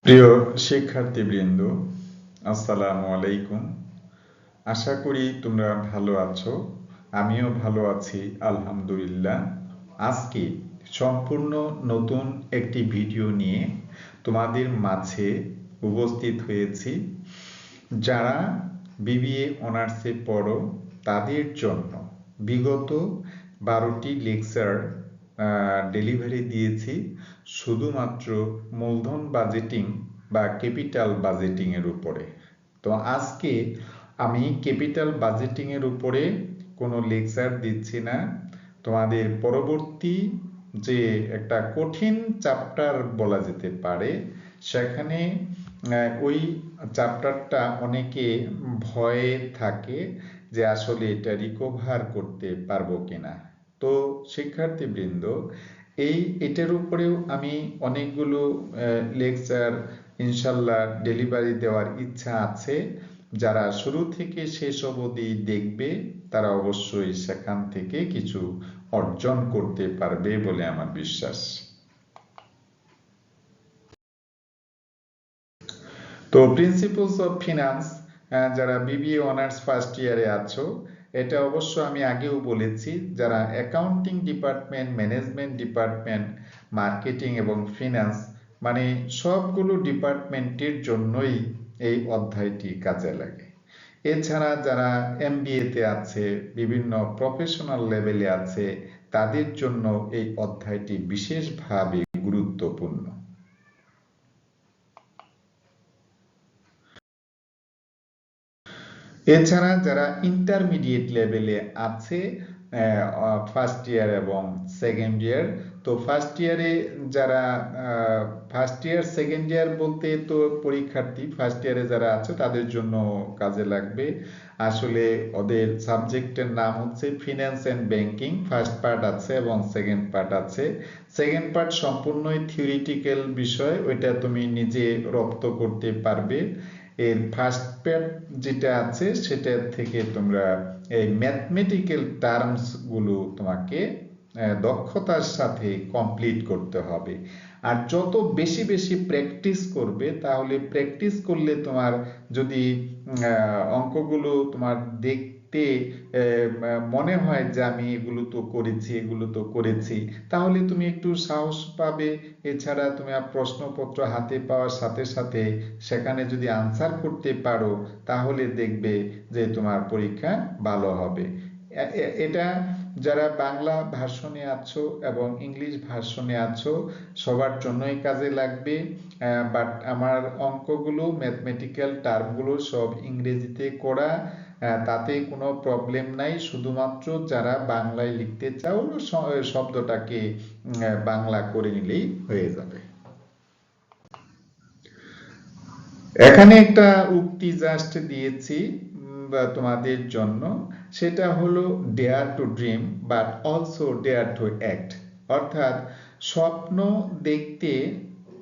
প্রিয় শিক্ষার্থীবৃন্দ, আসসালামু আলাইকুম। আশা করি তোমরা ভালো আছো। আমিও ভালো আছি, আলহামদুলিল্লাহ। আজকে সম্পূর্ণ নতুন একটি ভিডিও নিয়ে তোমাদের মাঝে উপস্থিত হয়েছি। যারা বিবিএ অনার্সে পড়ো তাদের জন্য বিগত 12টি লেকচার ডেলিভারি দিয়েছি শুধুমাত্র মূলধন বাজেটিং বা ক্যাপিটাল বাজেটিং এর উপরে। তো আজকে আমি ক্যাপিটাল বাজেটিং এর উপরে কোনো লেকচার দিচ্ছি না। তোমাদের পরবর্তী যে একটা কঠিন চ্যাপ্টার বলা যেতে পারে, সেখানে ওই চ্যাপ্টারটা অনেকে ভয়ে থাকে যে আসলে এটা রিকভার করতে পারবো কিনা। তো শিক্ষার্থীবৃন্দ, এটার উপরেও আমি অনেকগুলো লেকচার ইনশাল্লাহ ডেলিভারি দেওয়ার ইচ্ছা আছে। যারা শুরু থেকে শেষ অবধি দেখবে তারা অবশ্যই সেখান থেকে কিছু অর্জন করতে পারবে বলে আমার বিশ্বাস। তো প্রিন্সিপালস অফ ফিনান্স, যারা বিবিএ অনার্স ফার্স্ট ইয়ারে আছো, এটা অবশ্য আমি আগেও বলেছি, যারা accounting department, management department, marketing এবং ফিনান্স, মানে সবগুলো ডিপার্টমেন্টের জন্যই এই অধ্যায়টি কাজে লাগে। এছাড়া যারা এমবিএতে আছে, বিভিন্ন প্রফেশনাল লেভেলে আছে, তাদের জন্য এই অধ্যায়টি বিশেষভাবে গুরুত্বপূর্ণ। এছাড়া যারা ইন্টারমিডিয়েট লেভেলে আছে, ফার্স্ট ইয়ার এবং সেকেন্ড ইয়ার, তো ফার্স্ট ইয়ারে যারা ফার্স্ট ইয়ার সেকেন্ড ইয়ার বলতে তো পরীক্ষার্থী, ফার্স্ট ইয়ারে যারা আছে তাদের জন্য কাজে লাগবে। আসলে ওদের সাবজেক্টের নাম হচ্ছে finance and banking, first part আছে এবং সেকেন্ড পার্ট আছে। সেকেন্ড পার্ট সম্পূর্ণই থিওরিটিক্যাল বিষয়, ওইটা তুমি নিজে রপ্ত করতে পারবে। এর ফার্স্ট পার্ট যেটা আছে সেটা থেকে তোমরা এই ম্যাথমেটিক্যাল টার্মস গুলো তোমাকে দক্ষতার সাথে কমপ্লিট করতে হবে। আর যত বেশি বেশি প্র্যাকটিস করবে, তাহলে প্র্যাকটিস করলে তোমার যদি অঙ্কগুলো তোমার দেখতে মনে হয় যে আমি এগুলো তো করেছি, এগুলো তো করেছি, তাহলে তুমি একটু সাহস পাবে। এছাড়া তুমি প্রশ্নপত্র হাতে পাওয়ার সাথে সাথে সেখানে যদি আনসার করতে পারো, তাহলে দেখবে যে তোমার পরীক্ষা ভালো হবে। এটা যারা বাংলা ভার্সনে আছো এবং ইংলিশ ভার্সনে আছো সবার জন্যই কাজে লাগবে। বাট আমার অঙ্কগুলো, ম্যাথমেটিক্যাল টার্মগুলো সব ইংরেজিতে করা, তাতে কোনো প্রবলেম নাই। শুধুমাত্র যারা বাংলায় লিখতে চাও শব্দটাকে বাংলা করে নিলেই হয়ে যাবে। এখানে একটা উক্তি জাস্ট দিয়েছি তোমাদের জন্য, সেটা হলো dare to dream but also dare to act. অর্থাৎ স্বপ্ন দেখতে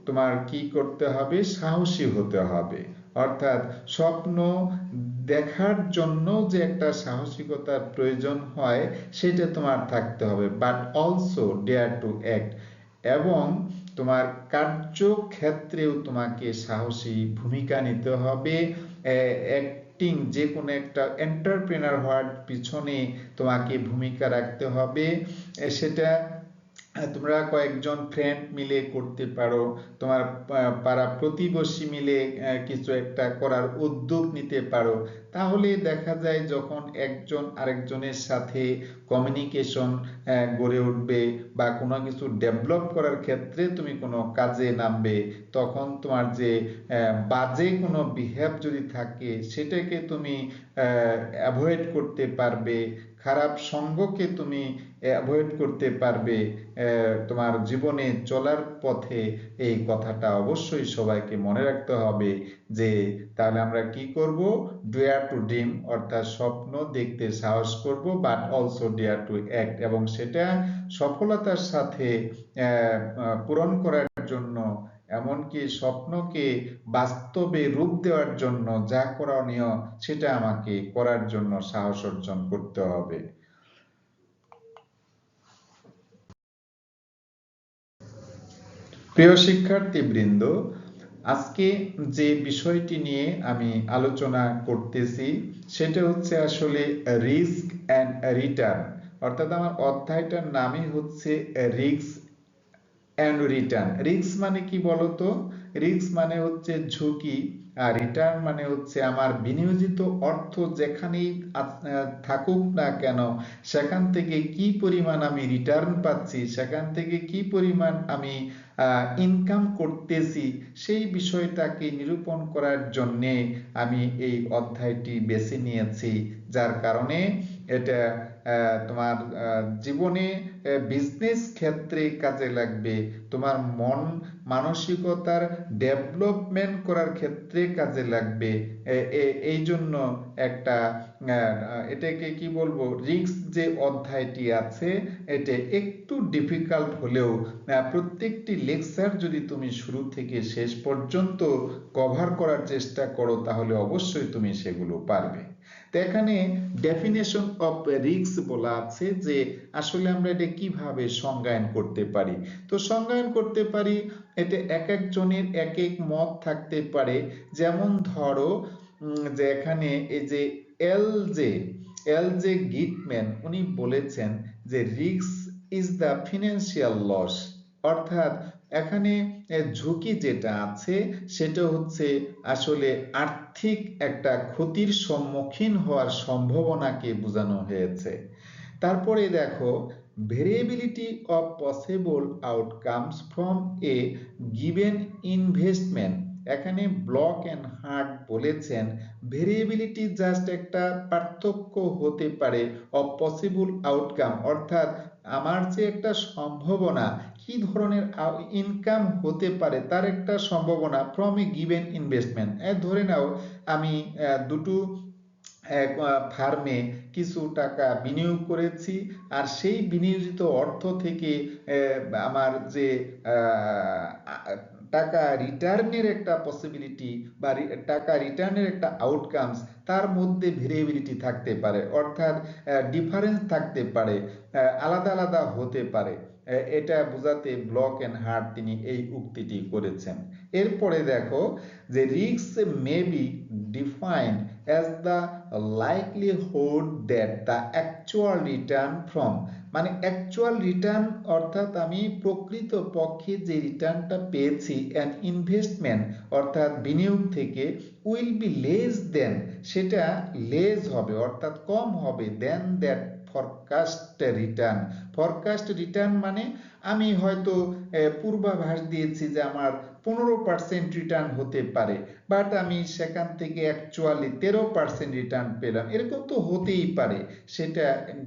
তোমার কি করতে হবে, সাহসী হতে হবে। অর্থাৎ স্বপ্ন দেখার জন্য যে একটা সাহসিকতার প্রয়োজন হয়, সেটা তোমার থাকতে হবে, but also dare to act. এবং তোমার কার্যক্ষেত্রেও তোমাকে সাহসী ভূমিকা নিতে হবে। অ্যাক্টিং, যে কোনো একটা এন্টারপ্রেনার হওয়ার পিছনে তোমাকে ভূমিকা রাখতে হবে। সেটা তোমরা কয়েকজন ফ্রেন্ড মিলে করতে পারো, তোমার পাড়া প্রতিবেশী মিলে কিছু একটা করার উদ্যোগ নিতে পারো। তাহলে দেখা যায় যখন একজন আরেকজনের সাথে কমিউনিকেশন গড়ে উঠবে বা কোনো কিছু ডেভেলপ করার ক্ষেত্রে তুমি কোনো কাজে নামবে, তখন তোমার যে বাজে কোনো বিহেভ যদি থাকে সেটাকে তুমি অ্যাভয়েড করতে পারবে, খারাপ সঙ্গকে তুমি অ্যাভয়েড করতে পারবে তোমার জীবনে চলার পথে। এই কথাটা অবশ্যই সবাইকে মনে রাখতে হবে যে তাহলে আমরা কি করব, ডেয়ার টু ড্রিম অর্থাৎ স্বপ্ন দেখতে সাহস করব, but also dare to act, এবং সেটা সফলতার সাথে পূরণ করার জন্য, এমনকি স্বপ্নকে বাস্তবে রূপ দেওয়ার জন্য যা করণীয় সেটা আমাকে করার জন্য সাহস অর্জন করতে হবে। প্রিয় শিক্ষার্থীবৃন্দ, আজকে যে বিষয়টি নিয়ে আমি আলোচনা করতেছি সেটা হচ্ছে আসলে রিস্ক অ্যান্ড রিটার্ন, অর্থাৎ আমার অধ্যায়টার নামই হচ্ছে রিস্ক অ্যান্ড রিটার্ন। রিস্ক মানে কি বলতো? রিস্ক মানে হচ্ছে ঝুঁকি, আর রিটার্ন মানে হচ্ছে আমার বিনিয়োজিত অর্থ যেখানেই থাকুক না কেন সেখান থেকে কি পরিমাণ আমি রিটার্ন পাচ্ছি, সেখান থেকে কি পরিমাণ আমি ইনকাম করতেছি, সেই বিষয়টাকে নিরূপণ করার জন্যে আমি এই অধ্যায়টি বেছে নিয়েছি। যার কারণে এটা তোমার জীবনে বিজনেস ক্ষেত্রে কাজে লাগবে, তোমার মন মানসিকতার ডেভেলপমেন্ট করার ক্ষেত্রে কাজে লাগবে। এই জন্য একটা এটাকে কি বলবো, রিস্ক যে অধ্যায়টি আছে এটা একটু ডিফিকাল্ট হলেও প্রত্যেকটি লেকচার যদি তুমি শুরু থেকে শেষ পর্যন্ত কভার করার চেষ্টা করো তাহলে অবশ্যই তুমি সেগুলো পারবে। তো এখানে ডেফিনেশন অফ রিস্ক বলা আছে যে আসলে আমরা এটা কিভাবে সংজ্ঞায়ন করতে পারি। তো সংজ্ঞায়ন করতে পারি, এটা এক একজনের এক এক মত থাকতে পারে। যেমন ধরো যে এখানে এই যে এল জে গিটম্যান উনি বলেছেন যে risk is the financial loss, অর্থাৎ এখানে ঝুঁকি যেটা আছে সেটা হচ্ছে আসলে আর্থিক একটা ক্ষতির সম্মুখীন হওয়ার সম্ভাবনাকে বোঝানো হয়েছে। তারপরে দেখো variability of possible outcomes from a given investment, এখানে ব্লক এন্ড হার্ট বলেছেন ভেরিয়েবিলিটি জাস্ট একটা পার্থক্য হতে পারে অফ পসিবল আউটকাম, অর্থাৎ আমার যে একটা সম্ভাবনা কি ধরনের ইনকাম হতে পারে তার একটা সম্ভাবনা ফ্রম এ গিভেন ইনভেস্টমেন্ট। ধরে নাও আমি দুটো এক ফার্মে কিছু টাকা বিনিয়োগ করেছি, আর সেই বিনিয়োজিত অর্থ থেকে আমার যে টাকা রিটার্নের একটা পসিবিলিটি বা টাকা রিটার্নের একটা আউটকামস, তার মধ্যে ভেরিয়েবিলিটি থাকতে পারে, অর্থাৎ ডিফারেন্স থাকতে পারে, আলাদা আলাদা হতে পারে। এটা বোঝাতে ব্লক এন্ড হার্ট তিনি এই উক্তিটি করেছেন। এরপরে দেখো যে risk may be defined as the likelihood that the actual return from, মানে অ্যাকচুয়াল রিটার্ন অর্থাৎ আমি প্রকৃত পক্ষে যে রিটার্নটা পেয়েছি অ্যান্ড ইনভেস্টমেন্ট অর্থাৎ বিনিয়োগ থেকে উইল বি লেস দেন, সেটা লেস হবে অর্থাৎ কম হবে then that forecast return. Forecast return মানে আমি হয়তো পূর্বাভাস দিয়েছি যে আমার 15% রিটার্ন হতে পারে, বাট আমি সেখান থেকে অ্যাকচুয়ালি 13% রিটার্ন পেলাম, এরকম তো হতেই পারে। সেটা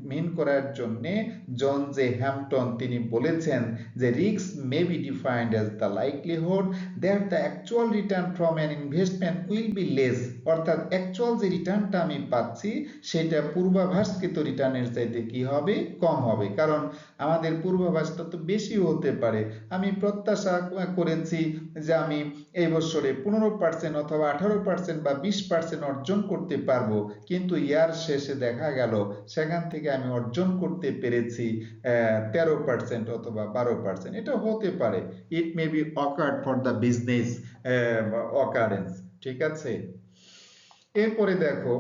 মিন করার জন্য জন জে হ্যাম্পটন তিনি বলেছেন যে risk may be defined as the likelihood that the actual return from an investment will be less, অর্থাৎ অ্যাকচুয়াল যে রিটার্নটা আমি পাচ্ছি সেটা পূর্বাভাসকৃত রিটার্নের চাইতে কি হবে, কম হবে। কারণ আমাদের পূর্বাভাসটা তো বেশি হতে পারে, আমি প্রত্যাশা করেছি যে আমি এই বছরে 15% অথবা 18% বা 20% অর্জন করতে পারবো, কিন্তু ইয়ার শেষে দেখা গেল সেখান থেকে আমি অর্জন করতে পেরেছি 13% অথবা 12%। এটা হতে পারে, it may be occurred for the business occurrence. ঠিক আছে, এরপরে দেখো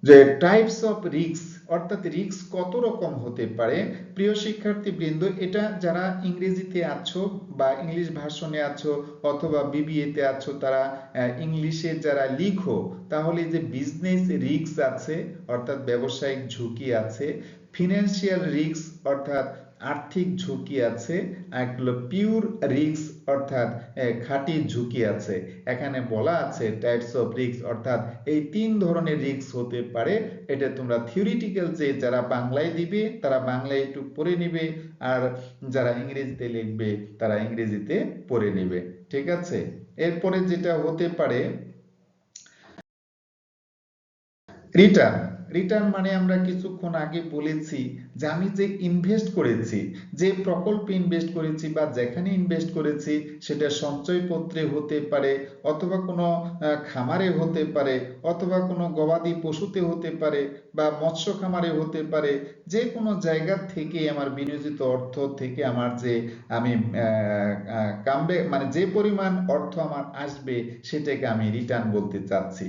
যে টাইপস অফ রিস্ক, অর্থাৎ রিস্ক কত রকম হতে পারে। প্রিয় শিক্ষার্থীবৃন্দ, এটা যারা ইংরেজিতে আছো বা ইংলিশ ভার্সনে আছো অথবা বিবিএ তে আছো তারা ইংলিশে যারা লিখো তাহলে যে বিজনেস রিস্ক আছে অর্থাৎ ব্যবসায়িক ঝুঁকি আছে, ফিনান্সিয়াল রিস্ক অর্থাৎ আর্থিক ঝুঁকি আছে, আর পিওর রিস্ক অর্থাৎ খাঁটি ঝুঁকি আছে। এখানে বলা আছে টাইপস অফ রিস্ক, অর্থাৎ এই তিন ধরনের রিস্ক হতে পারে। এটা তোমরা থিওরিটিক্যাল যে যারা বাংলায় দিবে তারা বাংলায় একটু পড়ে নিবে, আর যারা ইংরেজিতে লিখবে তারা ইংরেজিতে পড়ে নিবে। ঠিক আছে, এরপরে যেটা হতে পারে রিটার্ন। রিটার্ন মানে আমরা কিছুক্ষণ আগে বলেছি যে আমি যে ইনভেস্ট করেছি, যে প্রকল্পে ইনভেস্ট করেছি বা যেখানে ইনভেস্ট করেছি, সেটা সঞ্চয়পত্রে হতে পারে, অথবা কোনো খামারে হতে পারে, অথবা কোনো গবাদি পশুতে হতে পারে, বা মৎস্য খামারে হতে পারে, যে কোনো জায়গা থেকে আমার বিনিয়োজিত অর্থ থেকে আমার যে আমি কামবে মানে যে পরিমাণ অর্থ আমার আসবে, সেটাকে আমি রিটার্ন বলতে চাচ্ছি,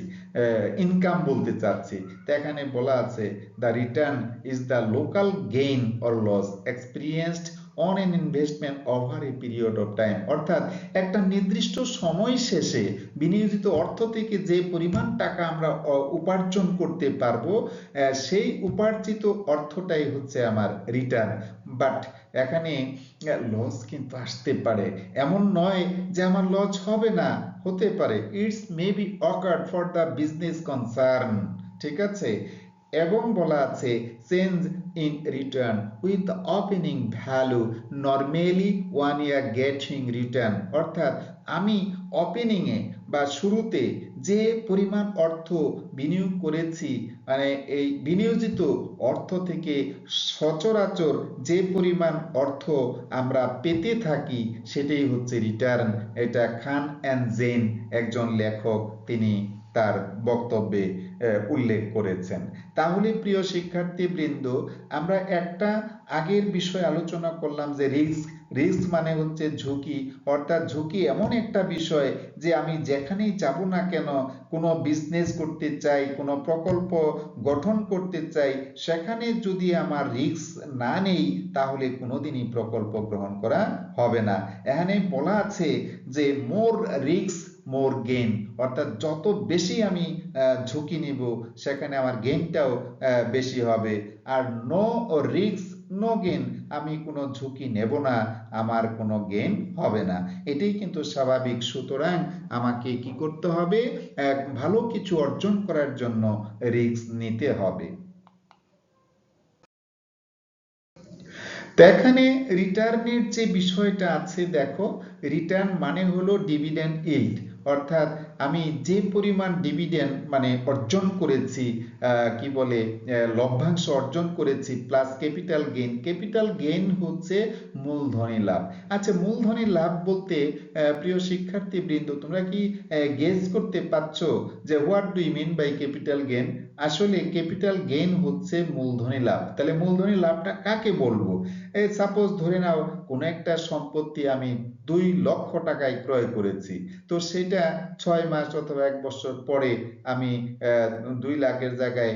ইনকাম বলতে চাচ্ছি। তো এখানে বলা আছে the return is the local gain or loss experienced on an investment over a period of time. অর্থাৎ একটা নির্দিষ্ট সময় শেষে বিনিয়োজিত অর্থ থেকে যে পরিমাণ টাকা আমরা উপার্জন করতে পারবো, সেই উপার্জিত অর্থটাই হচ্ছে আমার রিটার্ন। বাট এখানে লস কিন্তু আসতে পারে, এমন নয় যে আমার লস হবে না, হতে পারে। It's maybe occurred for the business concern, ঠিক আছে। এবং বলা আছে change in return with the opening value normally 1 year getting return. অর্থাৎ আমি ওপেনিংয়ে বা শুরুতে যে পরিমাণ অর্থ বিনিয়োগ করেছি, মানে এই বিনিয়োজিত অর্থ থেকে সচরাচর যে পরিমাণ অর্থ আমরা পেতে থাকি, সেটাই হচ্ছে রিটার্ন। এটা খান অ্যান্ড জেন, একজন লেখক, তিনি তার বক্তব্যে উল্লেখ করেছেন। তাহলে প্রিয় শিক্ষার্থীবৃন্দ, আমরা একটা আগের বিষয় আলোচনা করলাম যে রিস্ক। রিস্ক মানে হচ্ছে ঝুঁকি, অর্থাৎ ঝুঁকি এমন একটা বিষয় যে আমি যেখানেই যাব না কেন, কোনো বিজনেস করতে চাই, কোনো প্রকল্প গঠন করতে চাই, সেখানে যদি আমার রিস্ক না নেই, তাহলে কোনোদিনই প্রকল্প গ্রহণ করা হবে না। এখানে বলা আছে যে মোর রিস্ক মোর গেইন, অর্থাৎ যত বেশি আমি ঝুঁকি নিব, সেখানে আমার গেইনটাও বেশি হবে। আর নো রিস্ক নো গেইন, আমি কোনো ঝুঁকি নেব না, আমার কোনো গেইন হবে না। এটাই কিন্তু স্বাভাবিক। সুতরাং আমাকে কি করতে হবে, ভালো কিছু অর্জন করার জন্য রিস্ক নিতে হবে। তো এখানে রিটার্নের যে বিষয়টা আছে, দেখো, রিটার্ন মানে হলো ডিভিডেন্ড ইল্ড, অর্থাৎ আমি যে পরিমাণ ডিভিডেন্ড মানে অর্জন করেছি, কি বলে, লভ্যাংশ অর্জন করেছি, plus capital gain. Capital gain হচ্ছে মূলধনী লাভ। আচ্ছা, মূলধনী লাভ বলতে প্রিয় শিক্ষার্থীবৃন্দ, তোমরা কি গেস করতে পারছো যে what do you mean by capital gain? আসলে ক্যাপিটাল গেইন হচ্ছে মূলধনী লাভ। তাহলে মূলধনী লাভটা কাকে বলবো? এই সাপোজ ধরে নাও কোনো একটা সম্পত্তি আমি 2 লক্ষ টাকায় ক্রয় করেছি, তো সেটা 6 মাস অথবা 1 বছর পরে আমি 2 লাখের জায়গায়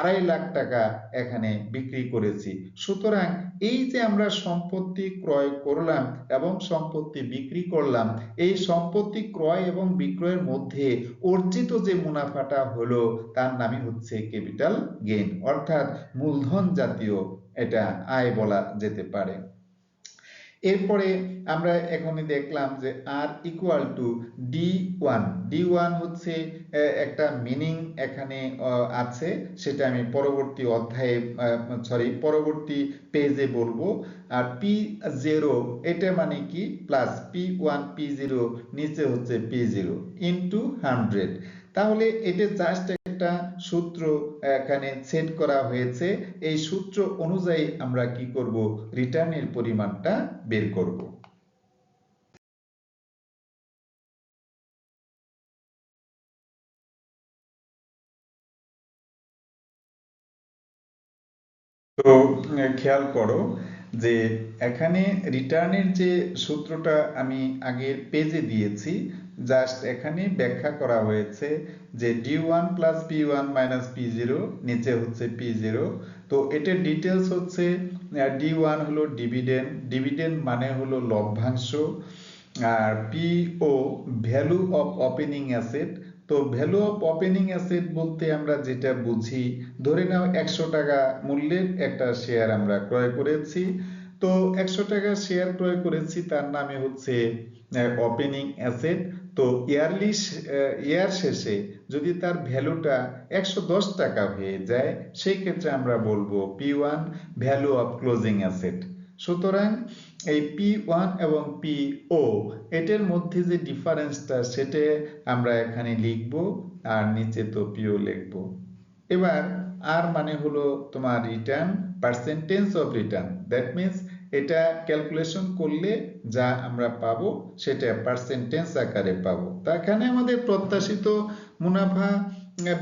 2.5 লাখ টাকা এখানে বিক্রি করেছি। সুতরাং এই যে আমরা সম্পত্তি ক্রয় করলাম এবং সম্পত্তি বিক্রি করলাম, এই সম্পত্তি ক্রয় এবং বিক্রয়ের মধ্যে অর্জিত যে মুনাফাটা হলো, তার নামই হচ্ছে ক্যাপিটাল গেইন, অর্থাৎ মূলধন জাতীয় এটা আয় বলা যেতে পারে। এরপরে আমরা এখনই দেখলাম যে আর ইকুয়াল টু D1। D1 হচ্ছে একটা মিনিং এখানে আছে, সেটা আমি পরবর্তী অধ্যায়ে পরবর্তী পেজে বলবো। আর P0 এটা মানে কি, প্লাস P1 P0 নিচে হচ্ছে P0 ইন্টু 100। তাহলে এটা জাস্ট একটা সূত্র এখানে সেট করা হয়েছে। এই সূত্র অনুযায়ী আমরা কি করব, রিটার্নের পরিমাণটা বের করব। তো খেয়াল করো যে এখানে রিটার্নের যে সূত্রটা আমি আগের পেজে দিয়েছি, জাস্ট এখানে ব্যাখ্যা করা হয়েছে যে D1 plus P1 minus P0 নিচে হচ্ছে P0। তো এটার ডিটেলস হচ্ছে D1 হলো ডিভিডেন্ড, ডিভিডেন্ড মানে হলো লভ্যাংশ। আর PO value of opening asset. তো ভ্যালু অফ ওপেনিং অ্যাসেট বলতে আমরা যেটা বুঝি, ধরে নাও 100 টাকা মূল্যের একটা শেয়ার আমরা ক্রয় করেছি। তো 100 টাকা শেয়ার ক্রয় করেছি, তার নামে হচ্ছে ওপেনিং অ্যাসেট। তো ইয়ার শেষে যদি তার ভ্যালুটা 110 টাকা হয়ে যায়, সেই ক্ষেত্রে আমরা বলবো P1 value of closing asset. সুতরাং এই P1 এবং PO এটার মধ্যে যে ডিফারেন্সটা, সেটা আমরা এখানে লিখব, আর নিচে তো PO লিখব। এবার আর মানে হলো তোমার return, percentage of return, that means এটা ক্যালকুলেশন করলে যা আমরা পাবো সেটা পার্সেন্টেজ আকারে পাবো। তা এখানে আমাদের প্রত্যাশিত মুনাফা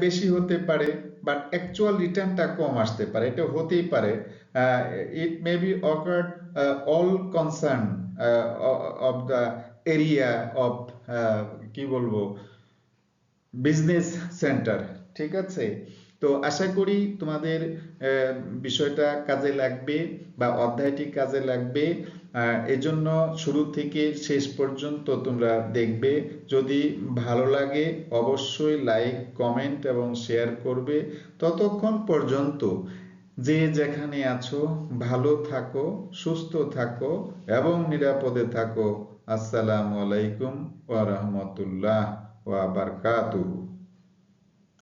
বেশি হতে পারে, বাট অ্যাকচুয়াল রিটার্নটা কম আসতে পারে, এটা হতেই পারে। It may be occurred all concern of the area of, কি বলবো, বিজনেস সেন্টার। ঠিক আছে, তো আশা করি তোমাদের বিষয়টা কাজে লাগবে বা অধ্যায়টি কাজে লাগবে। এজন্য শুরু থেকে শেষ পর্যন্ত তোমরা দেখবে। যদি ভালো লাগে অবশ্যই লাইক, কমেন্ট এবং শেয়ার করবে। ততক্ষণ পর্যন্ত যে যেখানে আছো ভালো থাকো, সুস্থ থাকো এবং নিরাপদে থাকো। আসসালামু আলাইকুম ওয়া রাহমাতুল্লাহ ওয়া বারাকাতুহু।